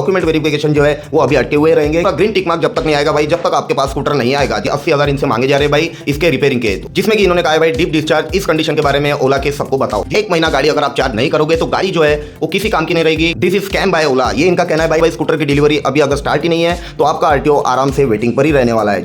Document verification जो है वो अभी अटके हुए रहेंगे। ग्रीन टिक मार्क जब तक नहीं आएगा भाई, जब तक आपके पास स्कूटर नहीं आएगा। 80,000 इनसे मांगे जा रहे भाई इसके रिपेयरिंग के, जिसमें कि इन्होंने कहा है भाई डीप डिस्चार्ज इस कंडीशन के बारे में ओला के सबको बताओ। 1 महीना गाड़ी अगर आप चार्ज नहीं करोगे तो गाड़ी जो है वो किसी काम की नहीं रहेगी। दिस इज स्कैम बाय ओला, ये इनका कहना है भाई स्कूटर की डिलीवरी अभी अगर स्टार्ट ही नहीं है तो आपका आरटीओ आराम से वेटिंग पर ही रहने वाला है।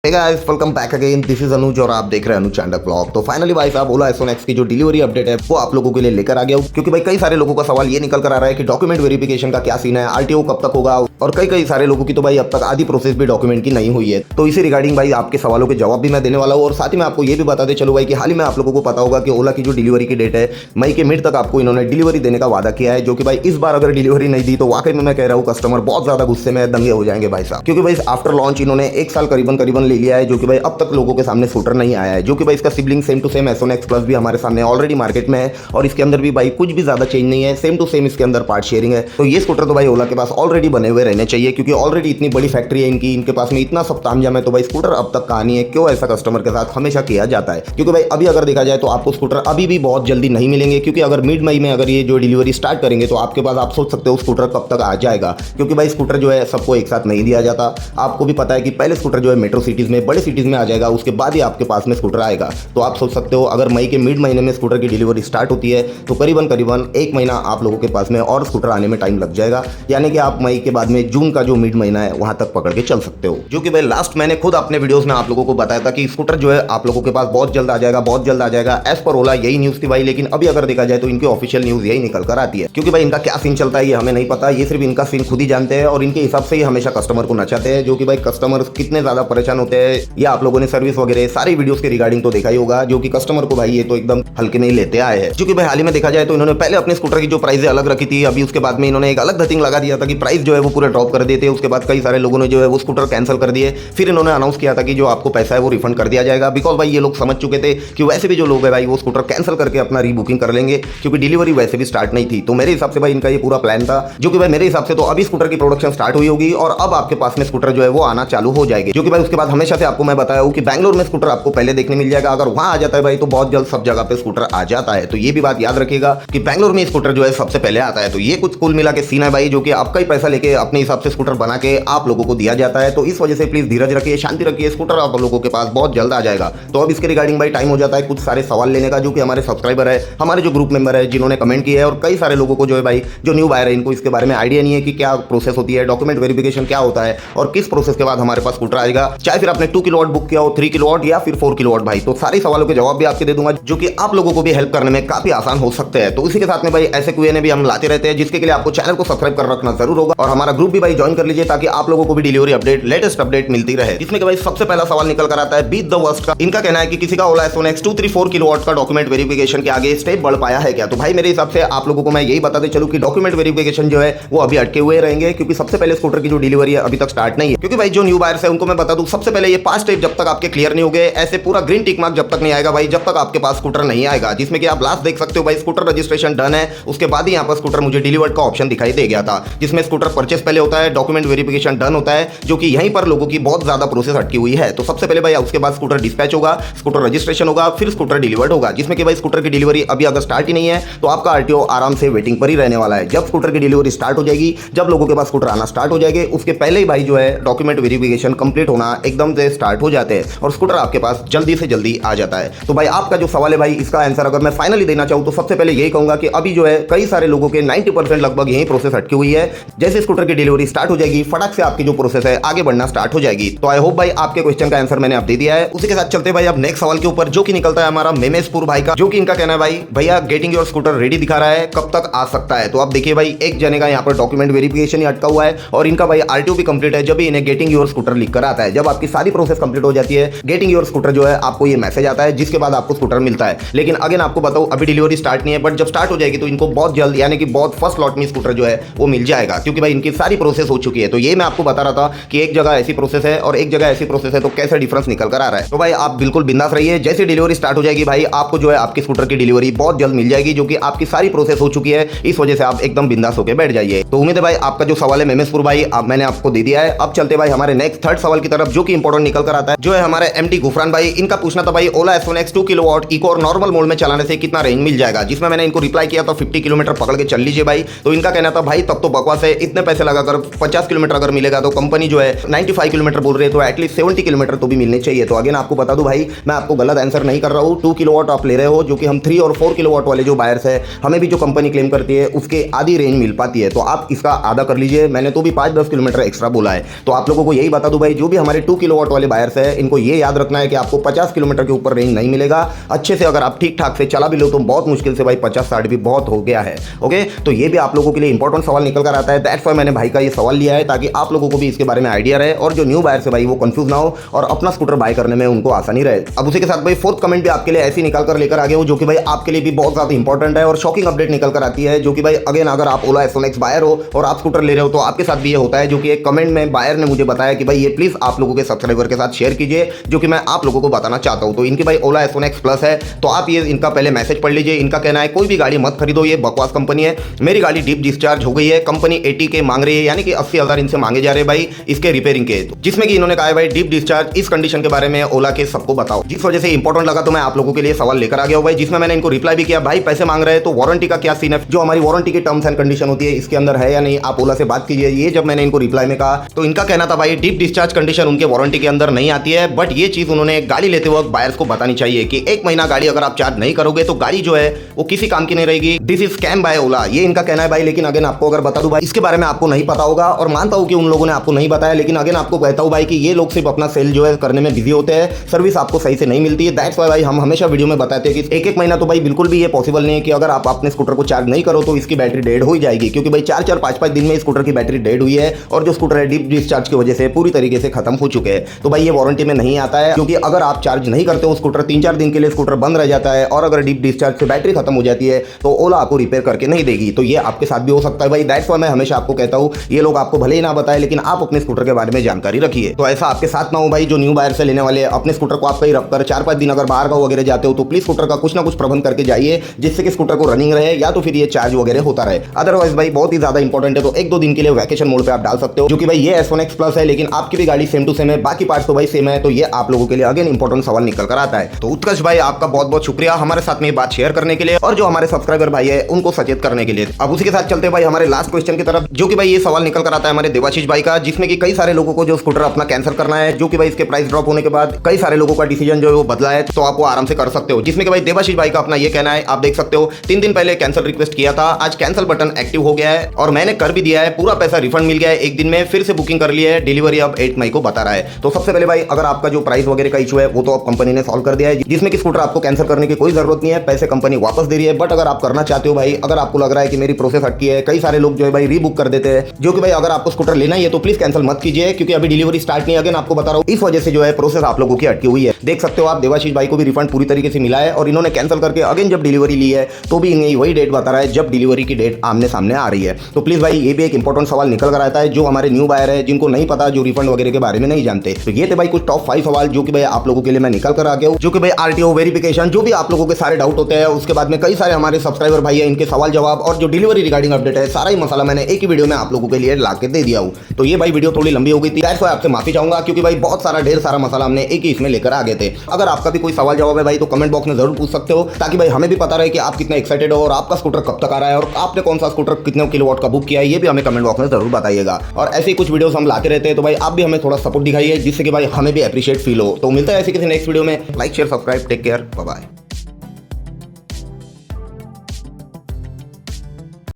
Hey guys, welcome back again. This is अनुज और आप देख रहे हैं अनुज चांडक ब्लॉग। तो फाइनली भाई साहब ओला S1X की जो डिलीवरी अपडेट है वो आप लोगों के लिए लेकर आ गया हूं, क्योंकि भाई कई सारे लोगों का सवाल ये निकल कर आ रहा है कि डॉक्यूमेंट वेरिफिकेशन का क्या सीन है, आरटीओ कब तक होगा, और कई सारे लोगों की तो भाई अब तक आधी प्रोसेस भी डॉक्यूमेंट की नहीं हुई है। तो इसी रिगार्डिंग भाई आपके सवालों के जवाब भी मैं देने वाला हूँ, और साथ ही मैं आपको ये भी बताते चलो भाई कि हाल ही में आप लोगों को पता होगा कि ओला की जो डिलीवरी की डेट है मई के मिड तक आपको इन्होंने डिलीवरी देने का वादा किया है, जो कि भाई इस बार अगर डिलीवरी नहीं दी तो वाकई में मैं कह रहा हूँ कस्टमर बहुत ज्यादा गुस्से में दंगे हो जाएंगे भाई साहब, क्योंकि भाई आफ्टर लॉन्च इन्होंने 1 साल करीबन ले लिया है, जो कि भाई अब तक लोगों के सामने स्कूटर नहीं आया है। जो कि भाई इसका sibling same to same S1X plus भी हमारे सामने ऑलरेडी मार्केट में है, और इसके अंदर भी भाई कुछ भी ज्यादा चेंज नहीं है, सेम टू सेम इसके अंदर पार्ट शेयरिंग है। तो ये स्कूटर तो भाई ओला के पास ऑलरेडी बने हुए रहने चाहिए, क्योंकि ऑलरेडी इतनी बड़ी फैक्ट्री है इनके पास में इतना सब तामझाम है। तो भाई स्कूटर अब तक कहानी है, क्यों ऐसा कस्टमर के साथ हमेशा किया जाता है? क्योंकि भाई अभी अगर देखा जाए तो आपको स्कूटर अभी भी बहुत जल्दी नहीं मिलेंगे, क्योंकि अगर मिड मई में अगर ये जो डिलीवरी स्टार्ट करेंगे तो आपके पास आप सोच सकते हो स्कूटर कब तक आ जाएगा, क्योंकि भाई स्कूटर जो है सबको एक साथ नहीं दिया जाता। आपको भी पता है कि पहले स्कूटर जो है मेट्रो सिटीज में, बड़े सिटीज में आ जाएगा, उसके बाद ही आपके पास में स्कूटर आएगा। तो आप सोच सकते हो अगर मई के मिड महीने में स्कूटर की डिलीवरी स्टार्ट होती है तो करीबन 1 महीना आप लोगों के पास में और स्कूटर आने में टाइम लग जाएगा, यानी कि आप मई के बाद में जून का जो मिड महीना है वहां तक पकड़ के चल सकते हो। जो कि भाई लास्ट मैंने खुद अपने वीडियोस में आप लोगों को बताया था कि स्कूटर जो है आप लोगों के पास बहुत जल्द आ जाएगा, बहुत जल्द आ जाएगा। एज पर ओला यही न्यूज थी भाई, लेकिन अभी अगर देखा जाए तो इनकी ऑफिशियल न्यूज यही निकल कर आती है, क्योंकि भाई इनका क्या सीन चलता है ये हमें नहीं पता, ये सिर्फ इनका सीन खुद ही जानते हैं, और इनके हिसाब से ही हमेशा कस्टमर को नचाते हैं। जो कि भाई कस्टमर कितने ज्यादा परेशान होते हैं ये आप लोगों ने सर्विस वगैरह सारी वीडियोस के रिगार्डिंग तो देखा ही होगा, जो कि कस्टमर को भाई ये तो एकदम हल्के में ही लेते आए हैं। क्योंकि भाई हाल ही में देखा जाए तो इन्होंने पहले अपने स्कूटर की जो प्राइस अलग रखी थी, अभी उसके बाद में इन्होंने एक अलग धतिंग लगा दिया था कि प्राइस जो है वो पूरा ड्रॉप कर दिए थे। उसके बाद कई सारे लोगों ने जो है वो स्कूटर कैंसिल कर दिए, फिर इन्होंने अनाउंस किया था कि जो आपको पैसा है वो रिफंड कर दिया जाएगा, बिकॉज भाई ये लोग समझ चुके थे कि वैसे भी जो लोग है भाई वो स्कूटर कैंसिल करके अपना रीबुकिंग कर लेंगे, क्योंकि डिलीवरी वैसे भी स्टार्ट नहीं थी। तो मेरे हिसाब से भाई इनका ये पूरा प्लान था, जो कि भाई मेरे हिसाब से तो अभी स्कूटर की प्रोडक्शन स्टार्ट हुई होगी और अब आपके पास में स्कूटर जो है वो आना चालू हो जाएगी। जो कि भाई उसके बाद हमेशा से आपको मैं बताया हूं कि बैंगलोर में स्कूटर आपको पहले देखने मिल जाएगा, अगर वहां आ जाता है भाई तो बहुत जल्द सब जगह पे स्कूटर आ जाता है। तो ये भी बात याद रखिएगा कि बैंगलोर में स्कूटर जो है सबसे पहले आता है। तो ये कुछ कुल मिला के सीन है भाई, जो कि आपका ही पैसा लेके अपने हिसाब से स्कूटर बना के आप लोगों को दिया जाता है। तो इस वजह से प्लीज धीरज रखिए, शांति रखिए, स्कूटर आप लोगों के पास बहुत जल्द आ जाएगा। तो अब इसके रिगार्डिंग भाई टाइम हो जाता है कुछ सारे सवाल लेने का, जो कि हमारे सब्सक्राइबर है, हमारे जो ग्रुप मेंबर है, जिन्होंने कमेंट किया है, और कई सारे लोगों को जो है भाई जो न्यू बायर है इनको इसके बारे में आइडिया नहीं है कि क्या प्रोसेस होती है, डॉक्यूमेंट वेरिफिकेशन क्या होता है, और किस प्रोसेस के बाद हमारे पास स्कूटर आएगा, चाहे फिर आपने 2 किलोवाट बुक किया हो, 3 किलोवाट या फिर 4 किलोवाट भाई। तो सारे सवालों के जवाब भी आपके दे दूंगा, जो कि आप लोगों को भी हेल्प करने में काफी आसान हो सकते हैं। तो इसी के साथ में भाई ऐसे क्यूएनए भी हम लाते रहते हैं, जिसके लिए आपको चैनल को सब्सक्राइब कर रखना जरूर होगा, और हमारा ग्रुप भी भाई ज्वाइन कर लीजिए, ताकि आप लोगों को भी डिलीवरी अपडेट, लेटेस्ट अपडेट मिलती रहे। इसमें भाई सबसे पहला सवाल निकल कर आता है बीट द वर्स्ट का। इनका कहना है कि किसी का ओला S1X 234 किलोवाट का डॉक्यूमेंट वेरिफिकेशन के आगे स्टेप बढ़ पाया है क्या? तो भाई मेरे हिसाब से आप लोगों को मैं यही बताते चलूं कि डॉक्यूमेंट वेरिफिकेशन जो है वो अभी अटके हुए रहेंगे, क्योंकि सबसे पहले स्कूटर की जो डिलीवरी है अभी तक स्टार्ट नहीं है। क्योंकि भाई जो न्यू बायर्स है उनको मैं बता दूं, सबसे पहले ये 5 स्टेप जब तक आपके क्लियर नहीं हो गए, ऐसे पूरा ग्रीन टिक मार्क जब तक नहीं आएगा भाई, जब तक आपके पास स्कूटर नहीं आएगा, जिसमें कि आप लास्ट देख सकते हो भाई स्कूटर रजिस्ट्रेशन डन है, उसके बाद ही यहाँ पर स्कूटर मुझे डिलीवर्ड का ऑप्शन दिखाई दे गया था, जिसमें स्कूटर परचेस पहले होता है, डॉक्यूमेंट वेरिफिकेशन डन होता है, जो कि यहीं पर लोगों की बहुत ज्यादा प्रोसेस अटकी हुई है। तो सबसे पहले भाई उसके बाद स्कूटर डिस्पैच होगा, स्कूटर रजिस्ट्रेशन होगा, फिर स्कूटर डिलीवर्ड होगा, जिसमें कि भाई स्कूटर की डिलीवरी अभी अगर स्टार्ट ही नहीं है तो आपका आरटीओ आराम से वेटिंग पर ही रहने वाला है। जब स्कूटर की डिलीवरी स्टार्ट हो जाएगी, जब लोगों के पास स्कूटर आना स्टार्ट हो जाएंगे, उसके पहले ही भाई जो है डॉक्यूमेंट वेरिफिकेशन कंप्लीट होना एकदम से स्टार्ट हो जाते हैं, और स्कूटर आपके पास जल्दी से जल्दी आ जाता है। तो भाई आपका जो सवाल है भाई, इसका आंसर अगर मैं फाइनली देना चाहूं तो सबसे पहले यही कहूंगा कि अभी जो है कई सारे लोगों के 90% लगभग यही प्रोसेस अटकी हुई है। जैसे स्कूटर की डिलीवरी स्टार्ट हो जाएगी, फटाक से आपकी जो प्रोसेस है आगे बढ़ना स्टार्ट हो जाएगी। तो आई होप भाई आपके क्वेश्चन का आंसर मैंने आप दे दिया है। उसी के साथ चलते भाई अब नेक्स्ट सवाल के ऊपर, जो कि निकलता है हमारा मेमेशपुर भाई का, जो कि इनका कहना है भाई भैया गेटिंग योर स्कूटर रेडी दिखा रहा है, कब तक आ सकता है? तो आप देखिए भाई एक जने का यहाँ पर डॉक्यूमेंट वेरिफिकेशन ही अटका हुआ है, और इनका भाई आरटीओ भी कंप्लीट है। जब भी इन्हें गेटिंग योर स्कूटर लिख कर आता है, जब आपकी सारी प्रोसेस कंप्लीट हो जाती है, गेटिंग योर स्कूटर जो है आपको ये मैसेज आता है, जिसके बाद आपको स्कूटर मिलता है। लेकिन अगेन आपको बताऊं अभी डिलीवरी स्टार्ट नहीं है, बट जब स्टार्ट हो जाएगी तो इनको बहुत जल्द, यानी कि बहुत फर्स्ट लॉट में स्कूटर जो है वो मिल जाएगा, क्योंकि भाई इनकी सारी सारी प्रोसेस हो चुकी है। तो ये मैं आपको बता रहा था कि एक जगह ऐसी प्रोसेस है और एक जगह ऐसी प्रोसेस है, तो कैसे डिफरेंस निकल कर आ रहा है। तो भाई आप बिल्कुल बिंदास रहिए, जैसे डिलीवरी स्टार्ट हो जाएगी भाई आपको जो है आपकी स्कूटर की डिलीवरी बहुत जल्द मिल जाएगी, जो कि आपकी सारी प्रोसेस हो चुकी है। इस वजह से आप एकदम बिंदास होकर बैठ जाइए। तो उम्मीद है भाई आपका जो सवाल है मेमेसपुर भाई अब मैंने आपको दे दिया है। अब चलते भाई हमारे नेक्स्ट थर्ड सवाल की तरफ, जो कि इंपॉर्टेंट निकल कर आता है, जो है हमारे एमडी गुफरान भाई। इनका पूछना था भाई ओला S1X 2 किलोवाट इको और नॉर्मल मोड में चलाने से कितना रेंज मिल जाएगा, जिसमें मैंने इनको रिप्लाई किया था 50 किलोमीटर पकड़ के चल लीजिए भाई। तो इनका कहना था भाई तब तो बकवास है, इतने पैसे लगाकर 50 किलोमीटर अगर मिलेगा तो कंपनी जो है 95 किलोमीटर बोल रही है, तो एटलीस्ट 70 किलोमीटर तो भी मिलने चाहिए। तो अगेन आपको बता दूं भाई मैं आपको गलत आंसर नहीं कर रहा हूं। 2 किलोवाट आप ले रहे हो, जो कि हम 3 और 4 किलोवाट वाले जो बायर्स है हमें भी जो कंपनी क्लेम करती है उसके आधी रेंज मिल पाती है, तो आप इसका आधा कर लीजिए। मैंने तो भी 5-10 किलोमीटर एक्स्ट्रा बोला है। तो आप लोगों को यही बता दूं भाई जो भी हमारे 2 किलोवाट वाले बायर्स है इनको ये याद रखना है कि आपको 50 किलोमीटर के ऊपर रेंज नहीं मिलेगा। अच्छे से अगर आप ठीक ठाक से चला भी लो तो बहुत मुश्किल से भाई 50-60 भी बहुत हो गया है। ओके, तो ये भी आप लोगों के लिए इंपॉर्टेंट सवाल निकल कर आता है। दैट्स व्हाई मैंने भाई का ये सवाल लिया है, ताकि आप लोगों को भी इसके बारे में आइडिया रहे और जो न्यू बायर्स है भाई वो कंफ्यूज ना हो और अपना स्कूटर बाय करने में उनको आसानी रहे। अब उसी के साथ भाई फोर्थ कमेंट भी आपके लिए ऐसी निकाल कर लेकर आ गए हो, जो कि भाई आपके लिए भी बहुत ज्यादा इंपॉर्टेंट है और शॉकिंग अपडेट निकल कर आती है, जो कि भाई अगेन अगर आप ओला S1X बायर हो और आप स्कूटर ले रहे हो तो आपके साथ भी ये होता है, जो कि एक कमेंट में बायर ने मुझे बताया कि भाई ये प्लीज आप लोगों के सब्सक्राइबर के साथ शेयर कीजिए, जो कि मैं आप लोगों को बताना चाहता हूं। तो इनकी भाई ओला S1X प्लस है, तो आप ये इनका पहले मैसेज पढ़ लीजिए। इनका कहना है कोई भी गाड़ी मत खरीदो, ये बकवास कंपनी है। मेरी गाड़ी डीप डिस्चार्ज हो गई है, कंपनी 80K मांग रही है, यानी कि 80,000 इनसे मांगे जा रहे हैं भाई इसके रिपेयरिंग के, जिसमें कि इन्होंने कहा है भाई डीप डिस्चार्ज इस कंडीशन के बारे में ओला के सबको बताओ। जिस वजह से इंपॉर्टेंट लगा तो मैं आप लोगों के लिए सवाल लेकर आ गया हूं भाई, जिसमें मैंने इनको रिप्लाई भी किया भाई पैसे मांग रहे हैं तो वारंटी का क्या सीन है, जो हमारी वारंटी की टर्म्स एंड कंडीशन होती है इसके अंदर है या नहीं, आप ओला से बात कीजिए। ये जब मैंने इनको रिप्लाई में कहा तो इनका कहना था भाई डीप डिस्चार्ज कंडीशन उनके वारंटी के अंदर नहीं आती है, बट ये चीज उन्होंने गाड़ी लेते वक्त बायर्स को बतानी चाहिए कि 1 महीना गाड़ी अगर आप चार्ज नहीं करोगे तो गाड़ी जो है वो किसी काम की नहीं रहेगी। दिस इज स्कैम बाय ओला, ये इनका कहना है भाई। लेकिन अगेन आपको अगर बता दूं भाई इसके बारे में आपको नहीं पता होगा और मानता हूं कि उन लोगों ने आपको नहीं बताया, लेकिन अगेन आपको कहता हूं भाई कि ये लोग सिर्फ अपना सेल जो है करने में बिजी होते हैं, सर्विस आपको सही से नहीं मिलती है। दैट्स व्हाई भाई हम हमेशा वीडियो में बताते हैं कि 1-1 महीना तो भाई बिल्कुल भी ये पॉसिबल नहीं है कि अगर आप अपने स्कूटर को चार्ज नहीं करो तो इसकी बैटरी डेड हो जाएगी, क्योंकि भाई 4-4, 5-5 दिन में स्कूटर की बैटरी डेड हुई है और जो स्कूटर है डीप डिस्चार्ज की वजह से पूरी तरीके से खत्म हो चुके हैं। तो भाई ये वारंटी में नहीं आता है, क्योंकि अगर आप चार्ज नहीं करते हो स्कूटर 3-4 दिन के लिए स्कूटर बंद रह जाता है और अगर डीप डिस्चार्ज से बैटरी खत्म हो जाती है तो ओला आपको रिपेयर करके नहीं देगी। तो ये आपके साथ भी हो सकता है भाई। दैट्स व्हाई मैं हमेशा आपको कहता हूं ये लोग आपको भले ही ना बताए, लेकिन आप अपने स्कूटर के बारे में जानकारी रखिए। तो ऐसा आपके साथ ना हो भाई, जो न्यू बायर से लेने वाले अपने स्कूटर को आप कहीं रखकर 4-5 दिन अगर बाहर गाँव वगैरह जाते हो तो प्लीज स्कूटर का कुछ ना कुछ प्रबंध करके जाइए, जिससे कि स्कूटर को रनिंग रहे या तो फिर ये चार्ज वगैरह होता रहे। अदरवाइज भाई बहुत ही ज्यादा इंपॉर्टेंट है, तो 1-2 दिन के लिए वैकेशन मोड पे आप डाल सकते हो, जो कि भाई ये S1X प्लस है, लेकिन आपकी भी गाड़ी सेम टू सेम है, बाकी पार्ट्स तो भाई सेम है। तो ये आप लोगों के लिए अगेन इंपॉर्टेंट सवाल निकल कर आता है। तो उत्कर्ष भाई आपका बहुत बहुत शुक्रिया हमारे साथ में ये बात शेयर करने के लिए और जो हमारे सब्सक्राइबर भाई है उनको सचेत करने के लिए। अब उसी के साथ चलते भाई हमारे लास्ट क्वेश्चन की तरफ, जो कि भाई ये सवाल निकल कर आता है हमारे देवाशीष भाई का, जिसमें कि कई सारे लोगों को जो स्कूटर अपना कैंसिल करना है, जो कि भाई इसके प्राइस ड्रॉप होने के बाद कई सारे लोगों का डिसीजन जो है वो बदला है, तो आप वो आराम से कर सकते हो। जिसमें कि भाई देवाशीष भाई का अपना ये कहना है, आप देख सकते हो 3 दिन पहले कैंसिल रिक्वेस्ट किया था, आज कैंसिल बटन एक्टिव हो गया है और मैंने कर भी दिया है, पूरा पैसा रिफंड मिल गया है 1 दिन में, फिर से बुकिंग कर लिया है, डिलीवरी अब 8 मई को बता रहा है। तो सबसे पहले भाई अगर आपका जो प्राइस वगैरह का इशू है वो तो अब कंपनी ने सॉल्व कर दिया है, जिसमें कि स्कूटर आपको कैंसिल करने की कोई जरूरत नहीं है, पैसे कंपनी वापस दे रही है। बट अगर आप करना चाहते हो भाई, अगर आपको लग रहा है कि मेरी प्रोसेस अटकी है, कई सारे लोग जो है भाई रीबुक कर देते हैं, जो कि भाई अगर आपको स्कूटर लेना ही है तो प्लीज कैंसिल मत कीजिए, क्योंकि अभी डिलीवरी स्टार्ट नहीं है। अगेन आपको बता रहा हूं इस वजह से जो है प्रोसेस आप लोगों की अटकी हुई है। देख सकते हो आप देवाशीष भाई को भी रिफंड पूरी तरीके से मिला है और इन्होंने कैंसिल करके अगेन जब डिलीवरी ली है तो भी इन्हें वही डेट बता रहा है जब डिलीवरी की डेट आमने सामने आ रही है। तो प्लीज भाई ये भी एक इंपॉर्टेंट सवाल निकल कर आता है, जो हमारे न्यू बायर है जिनको नहीं पता, जो रिफंड वगैरह के बारे में नहीं जानते। तो ये थे भाई कुछ टॉप 5 सवाल जो कि भाई आप लोगों के लिए मैं निकल कर आ गया हूं, जो कि भाई आरटीओ वेरिफिकेशन, जो भी आप लोगों के सारे डाउट होते हैं, उसके बाद में कई सारे हमारे सब्सक्राइबर भाई है इनके सवाल जवाब और जो डिलीवरी रिगार्डिंग अपडेट है, सारा ही मसाला मैंने एक ही वीडियो में आप लोगों के लिए ला के दे दिया हूं। तो ये भाई वीडियो थोड़ी लंबी हो गई थी, दैट्स व्हाई आपसे माफी चाहूंगा, क्योंकि भाई बहुत सारा ढेर सारा मसाला हमने एक ही इसमें लेकर आ गए थे। अगर आपका भी कोई सवाल जवाब है भाई तो कमेंट बॉक्स में जरूर पूछ सकते हो, ताकि भाई हमें भी पता रहे कि आप कितने एक्साइटेड हो और आपका स्कूटर कब तक आ रहा है और आपने कौन सा स्कूटर कितने किलोवाट का बुक किया है, ये भी हमें कमेंट बॉक्स में जरूर बताइएगा। और ऐसे ही कुछ वीडियोस हम लाते रहते हैं, तो भाई आप भी हमें थोड़ा सपोर्ट दिखाइए, जिससे कि भाई हमें भी अप्रिशिएट फील हो। तो मिलता है ऐसे किसी नेक्स्ट वीडियो में। Like share subscribe, take care, bye bye.